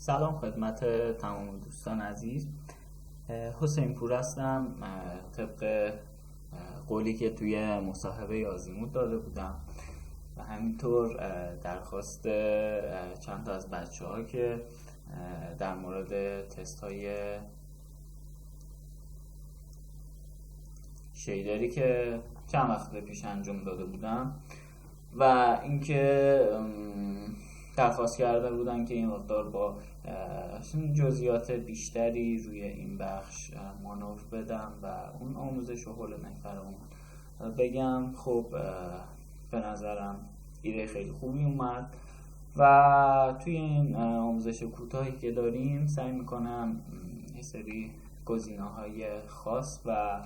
سلام خدمت تمام دوستان عزیز. حسین پور هستم. طبق قولی که توی مصاحبه آزیموت داده بودم و همینطور درخواست چند تا از بچه ها که در مورد تست های شیدری که چند وقت پیش انجام داده بودم و اینکه درخواست کرده بودن که این مقدار با جزئیات بیشتری روی این بخش مانور بدم و اون آموزش و حول محور بگم. خب به نظرم ایده خیلی خوبی اومد و توی این آموزش کوتاهی که داریم سعی میکنم یه سری گزینه‌های خاص و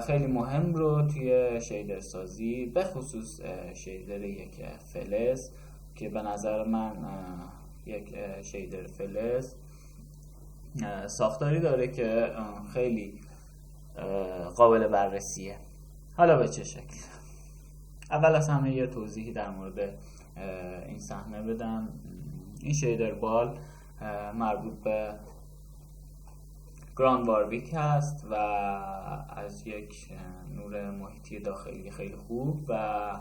خیلی مهم رو توی شیدر سازی، به خصوص شیدر یک فلز که به نظر من یک شیدر فلز ساختاری داره که خیلی قابل بررسیه. حالا به چه شکل؟ اول از همه یه توضیحی در مورد این صحنه بدم. این شیدر بال مربوط به گراند واربیک هست و از یک نور محیطی داخلی خیلی خوب و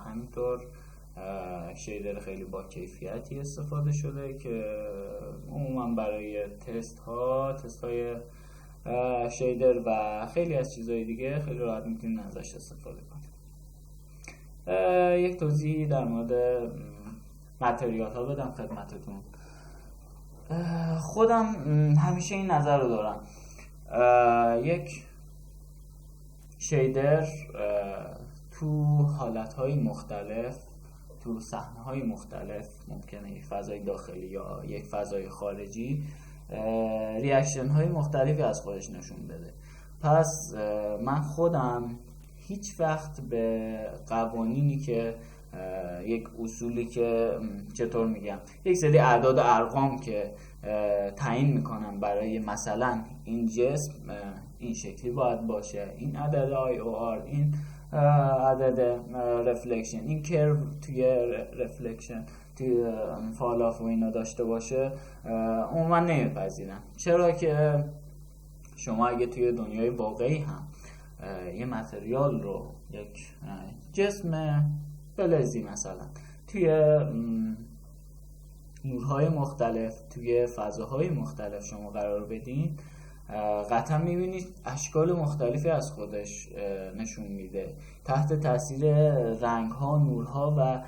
همینطور شیدر خیلی با کیفیتی استفاده شده که عموما برای تست های شیدر و خیلی از چیزهای دیگه خیلی راحت میتونید ازش استفاده کنید. یک توضیح در مورد متریال ها بدم خدمتتون. خودم همیشه این نظر رو دارم، یک شیدر تو حالتهای مختلف، تو صحنه‌های مختلف، ممکنه یک فضای داخلی یا یک فضای خارجی ریاکشن های مختلفی از خودش نشون بده. پس من خودم هیچ وقت به قوانینی که یک اصولی که چطور میگم، یک سری اعداد و ارقام که تعیین میکنم برای مثلا این جسم این شکلی باید باشه، این عدد IOR، این عدد رفلکشن، این کرو توی رفلکشن توی فال آف و اینا داشته باشه، عموما نمیپذیرم. چرا که شما اگه توی دنیای واقعی هم یه متریال رو، یک جسم فلزی مثلا توی نورهای مختلف، توی فضاهای مختلف شما قرار بدین، قطعا میبینید اشکال مختلفی از خودش نشون میده تحت تاثیر رنگها، نورها و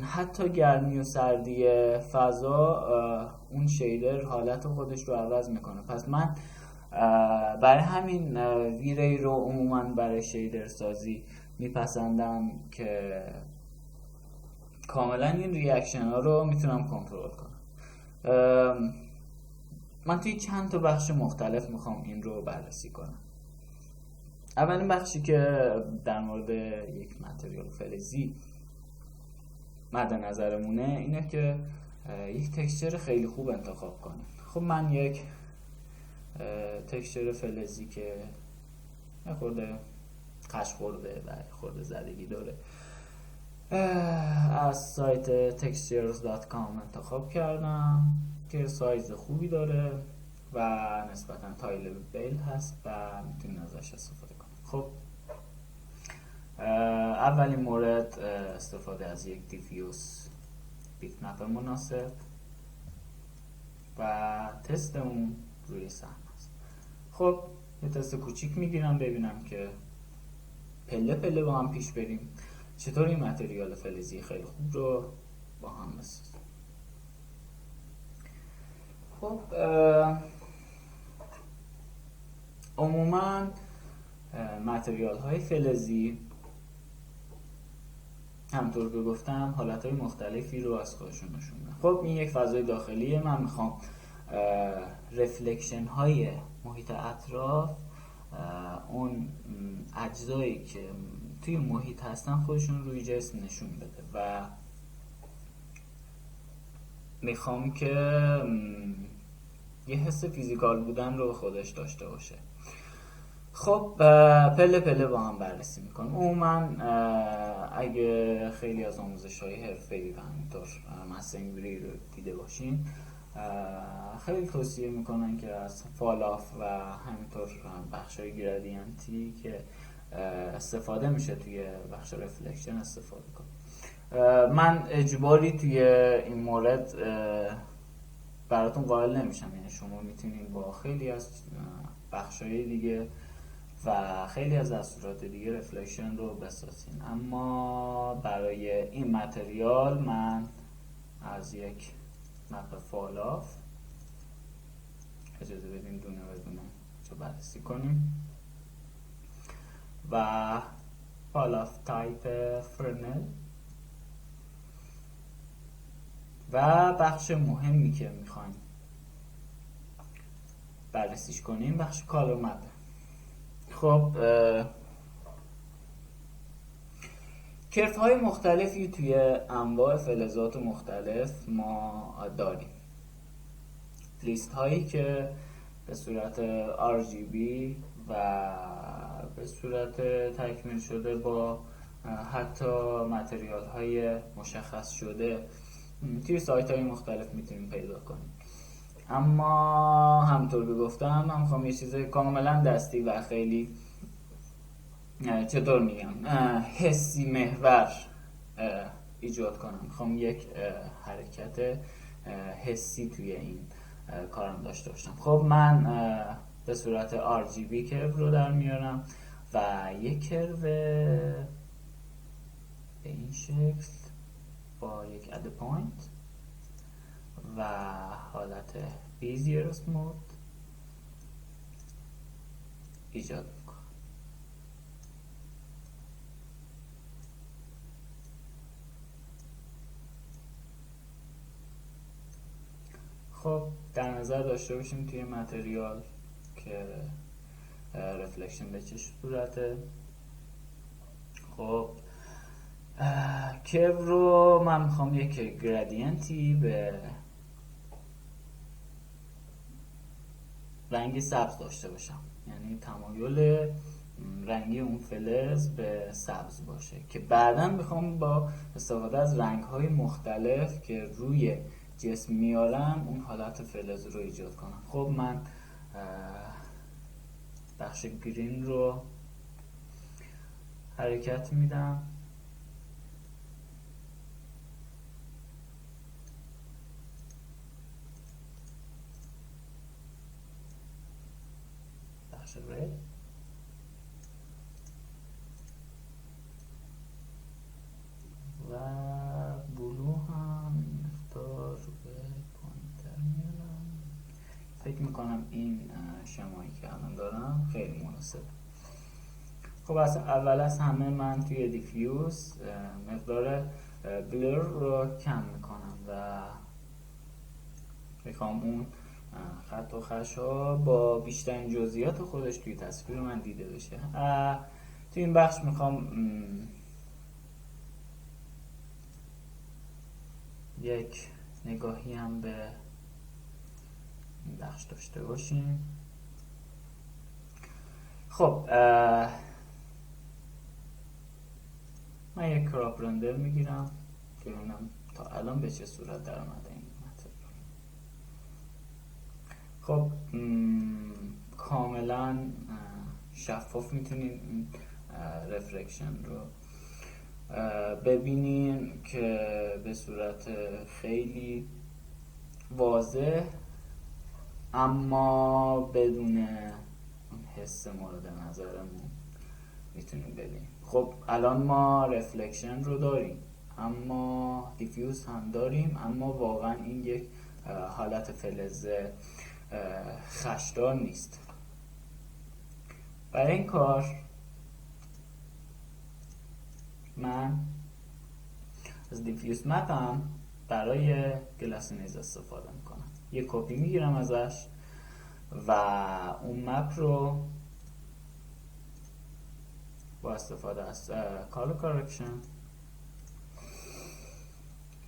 حتی گرمی و سردی فضا. اون شیدر حالت خودش رو عوض میکنه. پس من برای همین ویری رو عموما برای شیدر سازی میپسندم که کاملا این ریاکشن ها رو میتونم کنترل کنم. من توی چند تا بخش مختلف میخوام این رو بررسی کنم. اولین بخشی که در مورد یک متریال فلزی مد نظرمونه اینه که یک تکسچر خیلی خوب انتخاب کنیم. خب من یک تکسچر فلزی که خورده قش خورده و خورده زدگی داره از سایت textures.com انتخاب کردم که سایز خوبی داره و نسبتا تایلبل هست و میتونید ازش استفاده کنید. خب اولین مورد استفاده از یک دیفیوز بیتمپ مناسب و تست اون روی صحنه است. خب یه تست کوچیک میگیرم ببینم که پله پله با هم پیش بریم چطور این متریال فلزی خیلی خوب رو با هم بسازیم. خب عموما متریال های فلزی همطور که گفتم حالت های مختلفی رو از خودشون نشون میدن. خب این یک فضای داخلیه. من میخوام رفلکشن های محیط اطراف، اون اجزایی که توی محیط هستن خودشون روی جسم نشون بده و میخوام که یه حس فیزیکال بودن رو خودش داشته باشه. خب پله پله با هم بررسی میکنم. عموما اگه خیلی از آموزش های حرفه‌ای و همینطور مسنگری رو دیده باشین، خیلی توصیه میکنن که از فالاف و همینطور بخش های گرادینتی که استفاده میشه توی بخش رفلکشن استفاده کنم. من اجباری توی این مورد براتون قائل نمیشم، یعنی شما میتونین با خیلی از بخشای دیگه و خیلی از دستورات دیگه رفلکشن رو بسازین، اما برای این متریال من از یک مپ فالاف اجازه بدیم دونه بدونه رو بررسی کنیم و فالاف تایپ فرنل و بخش مهمی که میخوایم بررسیش کنیم بخش کالر مپ. خب کرف های مختلفی توی انواع فلزات مختلف ما داریم. لیست هایی که به صورت RGB و به صورت تکمیل شده با حتی متریال های مشخص شده توی سایت های مختلف میتونیم پیدا کنیم. اما همطور که گفتم من میخوام یه چیز کاملا دستی و خیلی چطور میگم حسی محور ایجاد کنم. میخوام یک حرکت حسی توی این کارم داشته باشم. خب من به صورت RGB کرو رو در میارم و یک کرو به این شکل با یک اد پوینت و حالت بیزیر اسموت ایجاد میکنم. خب در نظر داشته باشیم توی متریال که رفلکشن به چه صورته. خب کرو رو من میخوام یک گرادینتی به رنگ سبز داشته باشم، یعنی تمایل رنگی اون فلز به سبز باشه که بعداً میخوام با استفاده از رنگ‌های مختلف که روی جسم میارم اون حالت فلز رو ایجاد کنم. خب من بخش گرین رو حرکت میدم بخش رد و بلو هم مقدار به پوینتر میارم. فکر میکنم این شمایی که الان دارم خیلی مناسبه. خب اول از همه من توی دیفیوز مقدار بلر رو کم میکنم و میخوام اون خط و خشا با بیشترین جزئیات خودش توی تصویر من دیده بشه. توی این بخش میخوام یک نگاهی هم به این بخش داشته باشیم. خب من یک کراپ رندر میگیرم که ببینم تا الان به چه صورت در اومده این متریال. خب کاملا شفاف میتونین این رفلکشن رو ببینین که به صورت خیلی واضح اما بدون اون حس مورد نظرمون میتونیم ببینیم. خب الان ما رفلکشن رو داریم اما دیفیوز هم داریم، اما واقعا این یک حالت فلز خشدار نیست. برای این کار من از دیفیوز مپم برای گلاسینیز استفاده میکنم. یک کپی میگیرم ازش و اون مپ رو با استفاده از کالر کارکشن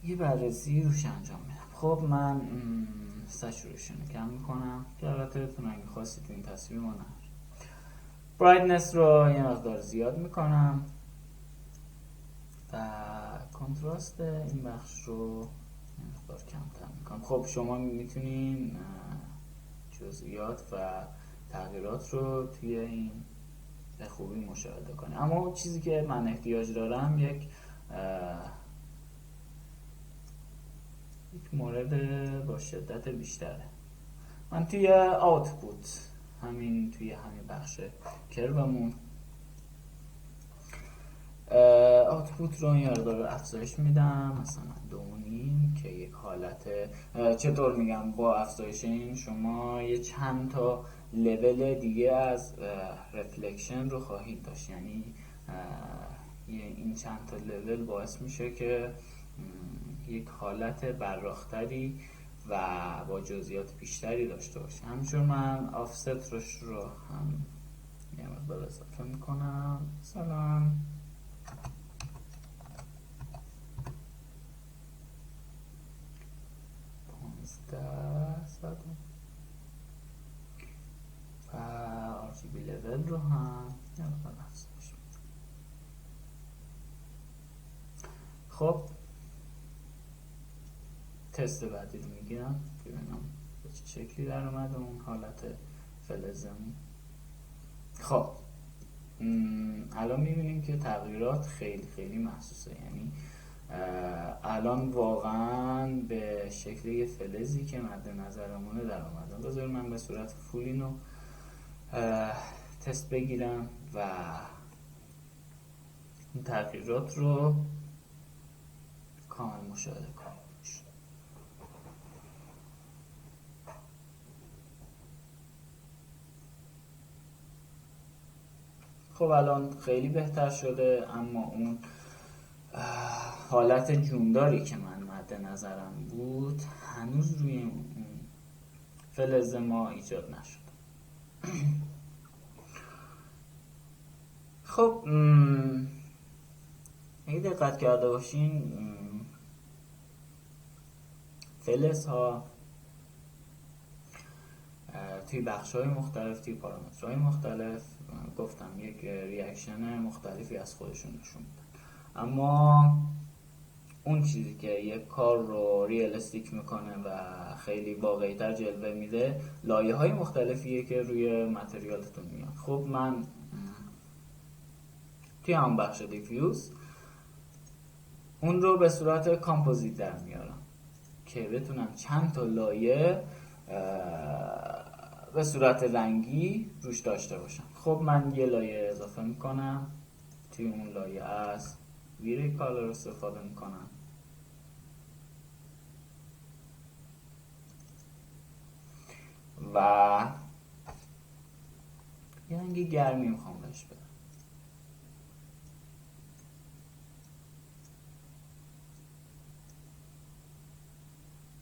یه بررسی روش انجام میدم. خب من سچوریشن رو کم میکنم که البته توننگ خاصی تو این تصویر ما نداره. برایتنس رو یه مقدار زیاد میکنم و کنتراست این بخش رو یه مقدار کمتر میکنم. خب شما میتونین جزئیات و تغییرات رو توی این به خوبی مشاهده کنید، اما اون چیزی که من احتیاج دارم یک مورد با شدت بیشتره. من توی آوتپوت توی همین بخش کرومون آوتپوت رو یه مقدار افزایش میدم، مثلا 2.5 که یک حالت چطور میگم با افزایش این شما یه چند تا لول دیگه از رفلکشن رو خواهید داشت، یعنی این چند تا لول باعث میشه که یک حالت براق‌تری و با جزئیات بیشتری داشته باشه. همینجور من آفست رو هم یه مقدار اضافه میکنم، مثلا 15 و RGB level رو هم یه مقدار افزایش میدم. خب تست بعدی رو میگیرم ببینم به چه شکلی در اومده اون حالت فلزمون. خب الان میبینیم که تغییرات خیلی خیلی محسوسه، یعنی الان واقعا به شکل یه فلزی که مد نظرمونه در اومدن. بذارید من به صورت فول اینو تست بگیرم و این تغییرات رو کامل مشاهده کنیم. خب الان خیلی بهتر شده، اما اون حالت جونداری که من مد نظرم بود هنوز روی اون فلز ما ایجاد نشد. خب اگه دقت کرده باشین فلز ها توی بخش های مختلف، توی پارامترهای مختلف گفتم یک ریاکشن مختلفی از خودشون نشون میدن، اما اون چیزی که یک کار رو ریالستیک میکنه و خیلی واقعی تر جلوه میده لایه های مختلفیه که روی متریالتون میاد. خب من توی هم بخش دیفیوز اون رو به صورت کامپوزیت در میارم که بتونم چند تا لایه به صورت رنگی روش داشته باشم. خب من یه لایه اضافه میکنم، توی اون لایه از ویری کالر استفاده میکنم و یه رنگ گرمی میخوام بهش بدم.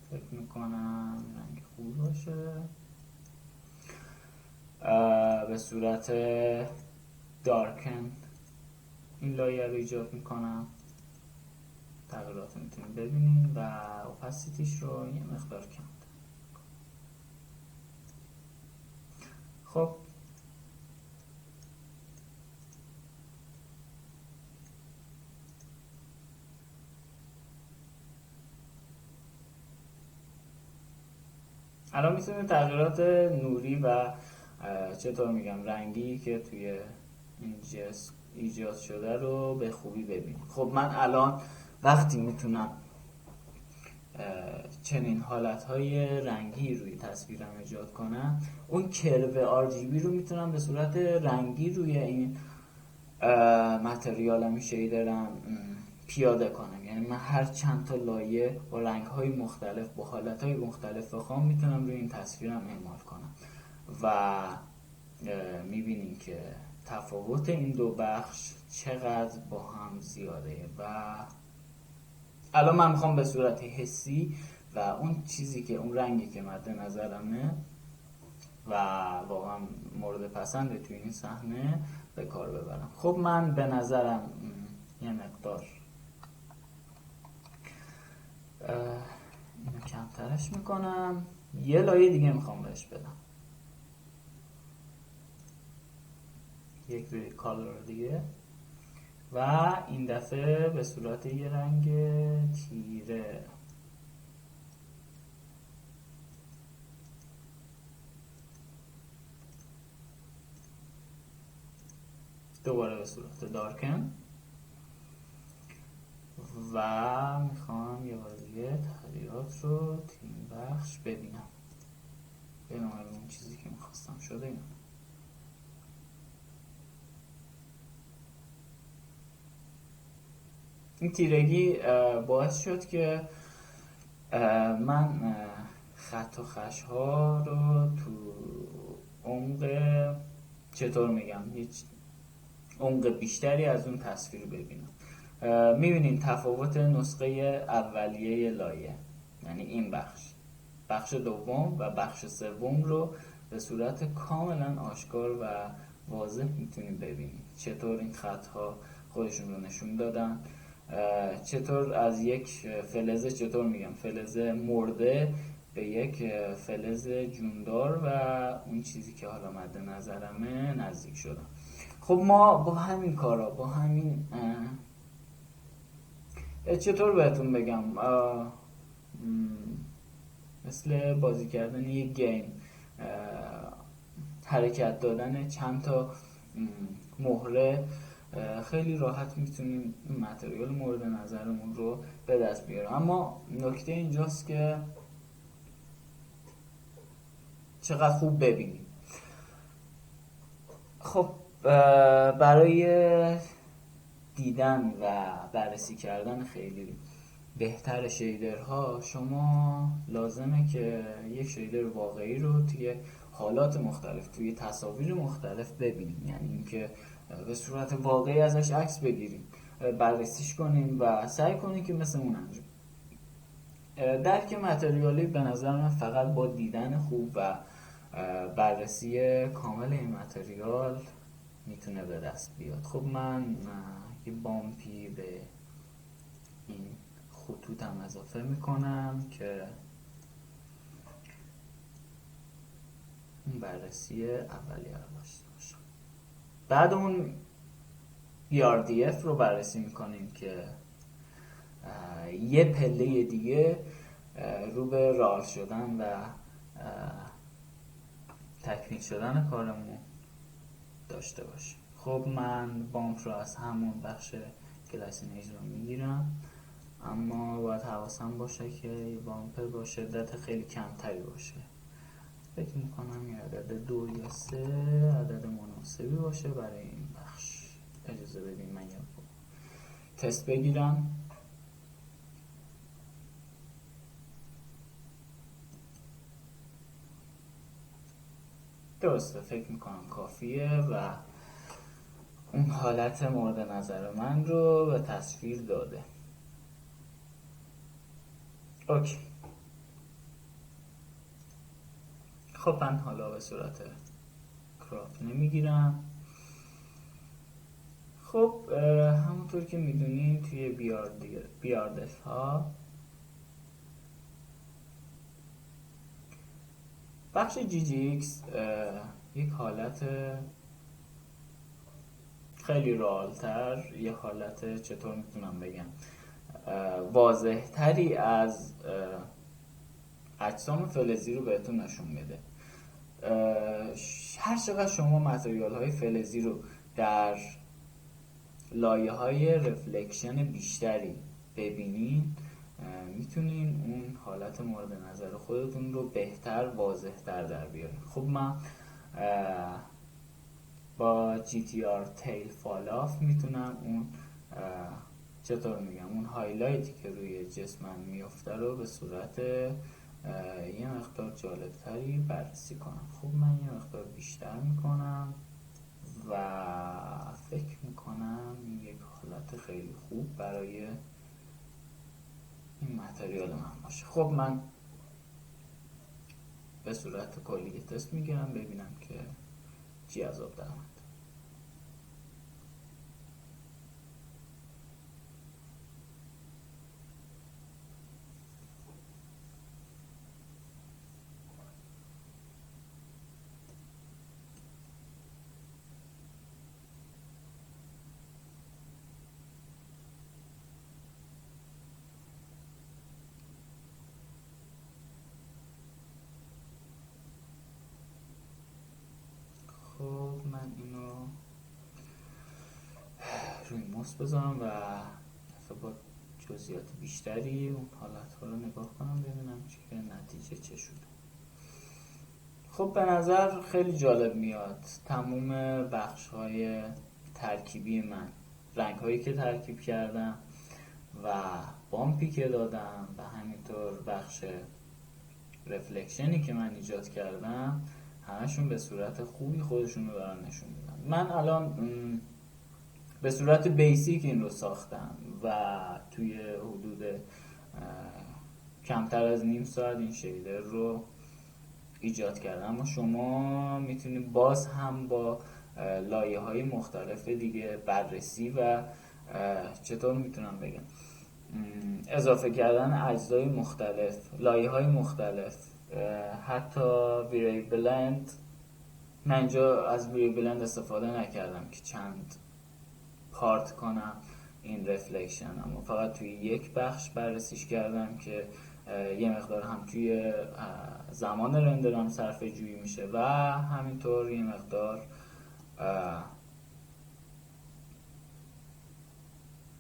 فکر میکنم رنگ خوب باشه. به صورت دارکن این لایه رو ایجاد میکنم، تغییرات رو میتونید ببینید و اوپاسیتیش رو یه مقدار کم. خب الان میتونید تغییرات نوری و چطور میگم رنگی که توی این جسم ایجاد شده رو به خوبی ببینید. خب من الان وقتی میتونم چنین حالتهای رنگی روی تصویرم ایجاد کنم، اون کرو RGB رو میتونم به صورت رنگی روی این متریالم شیدرم پیاده کنم، یعنی من هر چند تا لایه با رنگ‌های مختلف با حالت‌های مختلف بخوام میتونم روی این تصویرم اعمال کنم و میبینیم که تفاوت این دو بخش چقدر با هم زیاده. و الان من میخوام به صورت حسی و اون چیزی که اون رنگی که مد نظرمه و واقعا مورد پسنده توی این صحنه به کار ببرم. خب من به نظرم یه مقدار اینو کمترش میکنم، یه لایه دیگه میخوام بهش بدم. یک روی کالر دیگه و این دفعه به صورت یه رنگ تیره. دوباره به صورت دارکن و میخوام یه بار دیگه تغییرات رو تو این بخش ببینم، ببینم اون چیزی که میخواستم شده. این تیرگی باعث شد که من خط و خش ها رو تو عمق، چطور میگم، عمق بیشتری از اون تصویر ببینم. میبینین تفاوت نسخه اولیه لایه، یعنی این بخش دوم و بخش سوم رو به صورت کاملا آشکار و واضح میتونید ببینید چطور این خط ها خودشون رو نشون دادن، چطور از یک فلز مرده به یک فلز جوندار و اون چیزی که حالا مد نظرمه نزدیک شدن. خب ما با همین کارا، با همین چطور بهتون بگم، مثل بازی کردن یک گیم، حرکت دادن چند تا مهره، خیلی راحت میتونیم متریال مورد نظرمون رو به دست بیاریم. اما نکته اینجاست که چقدر خوب ببینیم. خب برای دیدن و بررسی کردن خیلی بهتر شیدرها شما لازمه که یک شیدر واقعی رو توی حالات مختلف، توی تصاویر مختلف ببینیم، یعنی اینکه به صورت واقعی ازش عکس بگیریم، بررسیش کنیم و سعی کنیم که مثل اون انجام. درک متریالی به نظر من فقط با دیدن خوب و بررسی کامل این متریال میتونه به دست بیاد. خب من یه بامپی به این خطوطم اضافه میکنم که اون بررسی اولیه رو داشته باشم. بعد اون BRDF رو بررسی میکنیم که یه پله دیگه رو به رال شدن و تکمیل شدن کارمون داشته باشیم. خب من بامپ رو از همون بخش گلاسینیج رو میگیرم، اما باید حواسم باشه که بامپ با شدت خیلی کمتری باشه. فکر میکنم یه عدد 2 یا 3 عدد مناسبی باشه برای این بخش. اجازه بدین من یه تست بگیرم. درسته، فکر میکنم کافیه و اون حالت مورد نظر من رو به تصویر داده. اوکی. خب من حالا به صورت کراپ نمیگیرم. خب همونطور که میدونین توی بیاردف ها بخش GGX یک حالت خیلی رالتر، یه حالت چطور میتونم بگم واضح تری از اجسام فلزی رو بهتون نشون میده. هر چقدر شما متریال های فلزی رو در لایه های رفلکشن بیشتری ببینین، میتونین اون حالت مورد نظر خودتون رو بهتر، واضح تر در بیارین. خب من با GTR Tail Fall Off میتونم اون چطور میگم اون هایلایتی که روی جسمم میفته رو به صورت یه مقدار جالب تری بررسی کنم. خب من یه مقدار بیشتر میکنم و فکر میکنم یک حالت خیلی خوب برای این متریال من باشه. خب من به صورت کلی تست میگیرم ببینم که چی عذاب در اومد. من اینو روی موس بذارم و با جزئیات بیشتری اون حالت ها رو نگاه کنم ببینم چه نتیجه چه شده. خب به نظر خیلی جالب میاد. تموم بخش های ترکیبی من، رنگ هایی که ترکیب کردم و بامپی که دادم و همینطور بخش رفلکشنی که من ایجاد کردم، همشون به صورت خوبی خودشون رو دارن نشون میدن. من الان به صورت بیسیک این رو ساختم و توی حدود کمتر از نیم ساعت این شیدر رو ایجاد کردم. اما شما میتونید باز هم با لایه های مختلف دیگه بررسی و چطور میتونم بگم اضافه کردن اجزای مختلف، لایه های مختلف، حتی ویری بلند. من اینجا از ویری بلند استفاده نکردم که چند پارت کنم این رفلکشن، اما فقط توی یک بخش بررسیش کردم که یه مقدار هم توی زمان رندرم صرفه جویی میشه و همینطور یه مقدار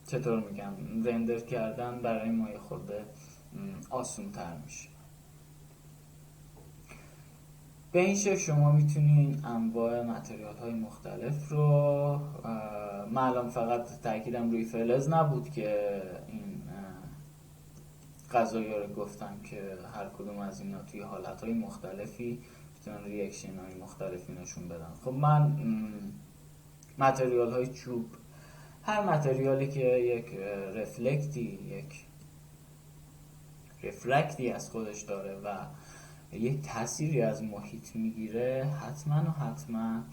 چطور میگم رندر کردن برای ما یه خورده آسون تر میشه. به این شکل شما میتونین انواع متریال های مختلف رو، من الان فقط تاکیدم روی فلز نبود که این قضایی رو گفتم که هر کدوم از اینا توی حالت های مختلفی میتونن ریاکشن های مختلفی نشون بدن. خب من متریال های چوب، هر متریالی که یک رفلکتی از خودش داره و یک تأثیری از محیط میگیره، حتما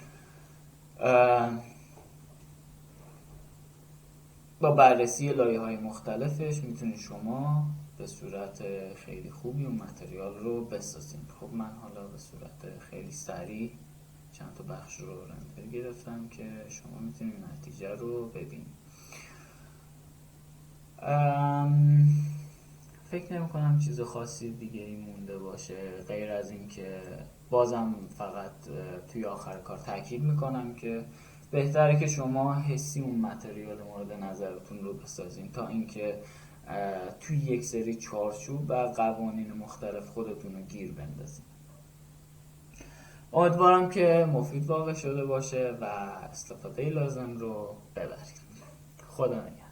با بررسی لایه های مختلفش میتونید شما به صورت خیلی خوبی اون متریال رو بسازید. خب من حالا به صورت خیلی سریع چند تا بخش رو رندر گرفتم که شما میتونید نتیجه رو ببینید. فکر نمی کنم چیز خاصی دیگه ای مونده باشه غیر از این که بازم فقط توی آخر کار تاکید میکنم که بهتره که شما حسی اون متریال مورد نظرتون رو بسازین تا اینکه توی یک سری چارچوب و قوانین مختلف خودتون رو گیر بندازین. امیدوارم که مفید واقع شده باشه و استفاده لازم رو ببرید. خدا نگهدار.